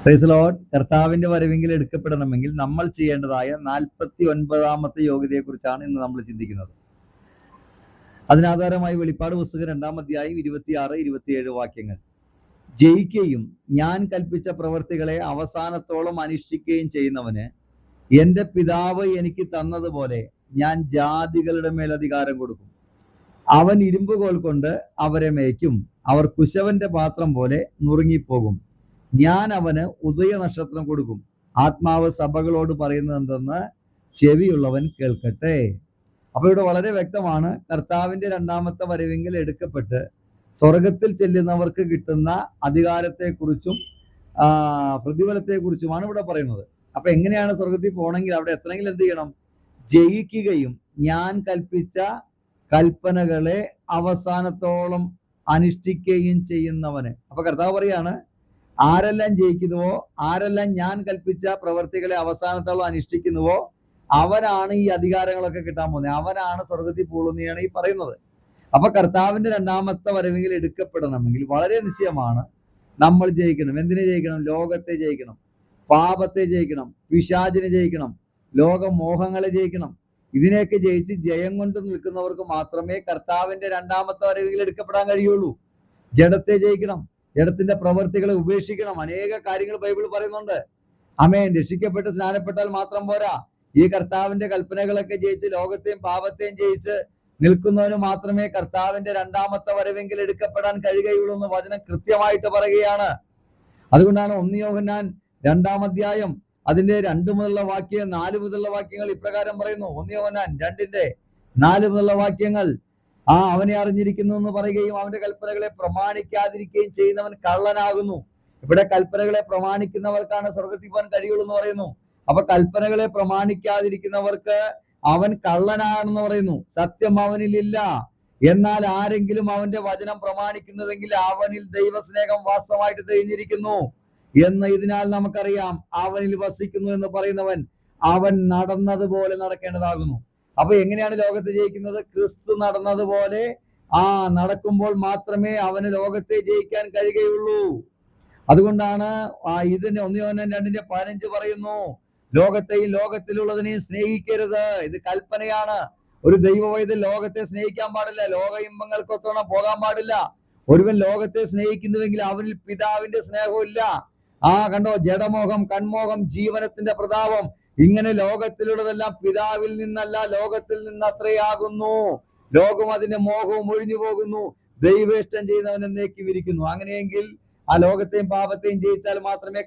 Praise Lord. കർത്താവിന്റെ വരവെങ്കിൽ എടുക്കപ്പെടണമെങ്കിൽ നമ്മൾ ചെയ്യേണ്ടതായ 49ാമത്തെ യോഗ്യതയെക്കുറിച്ചാണ് ഇന്ന് നമ്മൾ ചിന്തിക്കുന്നത്. അതിനാധാരമായി വെളിപ്പാട് പുസ്തകം 2-ാം അധ്യായം 26-27 വാക്യങ്ങൾ. ജയിക്കുകയും ഞാൻ കൽപ്പിച്ച പ്രവൃത്തികളെ അവസാനത്തോളം അനുഷ്ഠിക്കുകയും ചെയ്യുന്നവന് എന്റെ പിതാവ് എനിക്ക് തന്നതുപോലെ ഞാൻ ജാതികളുടെ മേൽ അധികാരം കൊടുക്കും. അവൻ ഇരുമ്പുകോൽ കൊണ്ട് അവരെ മേയ്ക്കും. അവർ കുശവന്റെ പാത്രം പോലെ നുറുങ്ങിപ്പോകും. ഞാൻ അവന് ഉദയനക്ഷത്രം കൊടുക്കും. ആത്മാവ് സഭകളോട് പറയുന്നത് എന്തെന്ന് ചെവിയുള്ളവൻ കേൾക്കട്ടെ. അപ്പൊ ഇവിടെ വളരെ വ്യക്തമാണ്, കർത്താവിന്റെ 2ാമത്തെ വരവെങ്കിൽ എടുക്കപ്പെട്ട് സ്വർഗത്തിൽ ചെല്ലുന്നവർക്ക് കിട്ടുന്ന അധികാരത്തെക്കുറിച്ചും പ്രതിഫലത്തെക്കുറിച്ചുമാണ് ഇവിടെ പറയുന്നത്. അപ്പൊ എങ്ങനെയാണ് സ്വർഗത്തിൽ പോകണമെങ്കിൽ, അവിടെ എത്തണമെങ്കിൽ എന്ത് ചെയ്യണം? ജയിക്കുകയും ഞാൻ കൽപ്പിച്ച കൽപ്പനകളെ അവസാനത്തോളം അനുഷ്ഠിക്കുകയും ചെയ്യുന്നവന്. അപ്പൊ കർത്താവ് പറയാണ്, ആരെല്ലാം ജയിക്കുന്നുവോ, ആരെല്ലാം ഞാൻ കൽപ്പിച്ച പ്രവർത്തികളെ അവസാനത്തോളം അനുഷ്ഠിക്കുന്നുവോ, അവനാണ് ഈ അധികാരങ്ങളൊക്കെ കിട്ടാൻ പോകുന്നത്, അവനാണ് സ്വർഗത്തിൽ പോകുന്നതാണ് ഈ പറയുന്നത്. അപ്പൊ കർത്താവിന്റെ 2ാമത്തെ വരവെങ്കിൽ എടുക്കപ്പെടണമെങ്കിൽ വളരെ നിശ്ചയമാണ് നമ്മൾ ജയിക്കണം. എന്തിനെ ജയിക്കണം? ലോകത്തെ ജയിക്കണം, പാപത്തെ ജയിക്കണം, പിശാചിനെ ജയിക്കണം, ലോകമോഹങ്ങളെ ജയിക്കണം. ഇതിനെയൊക്കെ ജയിച്ച് ജയം കൊണ്ട് നിൽക്കുന്നവർക്ക് മാത്രമേ കർത്താവിന്റെ 2ാമത്തെ വരവെങ്കിൽ എടുക്കപ്പെടാൻ കഴിയുള്ളൂ. ജഡത്തെ ജയിക്കണം, ജഡത്തിന്റെ പ്രവർത്തികളെ ഉപേക്ഷിക്കണം. അനേക കാര്യങ്ങൾ ബൈബിൾ പറയുന്നുണ്ട്. ആമേൻ. രക്ഷിക്കപ്പെട്ട് സ്നാനപ്പെട്ടാൽ മാത്രം പോരാ. ഈ കർത്താവിന്റെ കൽപ്പനകളൊക്കെ ജയിച്ച് ലോകത്തെയും പാപത്തെയും ജയിച്ച് നിൽക്കുന്നവന് മാത്രമേ കർത്താവിന്റെ 2ാമത്തെ വരവെങ്കിൽ എടുക്കപ്പെടാൻ കഴിയുകയുള്ളൂ എന്ന് വചനം കൃത്യമായിട്ട് പറയുകയാണ്. അതുകൊണ്ടാണ് 1 യോഹന്നാൻ 2-ാം അധ്യായം അതിന്റെ 2 മുതലുള്ള വാക്യം 4 മുതലുള്ള വാക്യങ്ങൾ ഇപ്രകാരം പറയുന്നു. 1 യോഹന്നാൻ 2-ന്റെ-4 മുതലുള്ള വാക്യങ്ങൾ, അവനെ അറിഞ്ഞിരിക്കുന്നു എന്ന് പറയുകയും അവന്റെ കൽപ്പനകളെ പ്രമാണിക്കാതിരിക്കുകയും ചെയ്യുന്നവൻ കള്ളനാകുന്നു. ഇവിടെ കൽപ്പനകളെ പ്രമാണിക്കുന്നവർക്കാണ് സ്വർഗത്തിൽ പോകാൻ കഴിയുള്ളൂ എന്ന് പറയുന്നു. അപ്പൊ കൽപ്പനകളെ പ്രമാണിക്കാതിരിക്കുന്നവർക്ക് അവൻ കള്ളനാണെന്ന് പറയുന്നു. സത്യം അവനിലില്ല. എന്നാൽ ആരെങ്കിലും അവന്റെ വചനം പ്രമാണിക്കുന്നുവെങ്കിൽ അവനിൽ ദൈവസ്നേഹം വാസ്തവമായിട്ട് തെളിഞ്ഞിരിക്കുന്നു എന്ന് ഇതിനാൽ നമുക്കറിയാം. അവനിൽ വസിക്കുന്നു എന്ന് പറയുന്നവൻ അവൻ നടന്നതുപോലെ നടക്കേണ്ടതാകുന്നു. അപ്പൊ എങ്ങനെയാണ് ലോകത്തെ ജയിക്കുന്നത്? ക്രിസ്തു നടന്നതുപോലെ നടക്കുമ്പോൾ മാത്രമേ അവന് ലോകത്തെ ജയിക്കാൻ കഴിയുകയുള്ളൂ. അതുകൊണ്ടാണ് ഇതിന് 1 യോഹന്നാൻ 2-ന്റെ-15 പറയുന്നു, ലോകത്തെയും ലോകത്തിലുള്ളതിനെയും സ്നേഹിക്കരുത്. ഇത് കൽപ്പനയാണ്. ഒരു ദൈവവൈദ്യൻ ലോകത്തെ സ്നേഹിക്കാൻ പാടില്ല, ലോക ഇമ്പങ്ങൾക്കൊത്തോണം പോകാൻ പാടില്ല. ഒരുവൻ ലോകത്തെ സ്നേഹിക്കുന്നുവെങ്കിൽ അവനിൽ പിതാവിന്റെ സ്നേഹമില്ല. കണ്ടോ, ജഡമോഹം, കൺമോഹം, ജീവനത്തിന്റെ പ്രതാപം, ഇങ്ങനെ ലോകത്തിലുള്ളതെല്ലാം പിതാവിൽ നിന്നല്ല ലോകത്തിൽ നിന്നത്രയാകുന്നു. ലോകം അതിന്റെ മോഹവും ഒഴിഞ്ഞു പോകുന്നു, ദൈവേഷ്ടം ചെയ്യുന്നവൻ എന്നേക്കും ഇരിക്കുന്നു. അങ്ങനെയെങ്കിൽ ആ ലോകത്തെയും പാപത്തെയും ജയിച്ചാൽ മാത്രമേ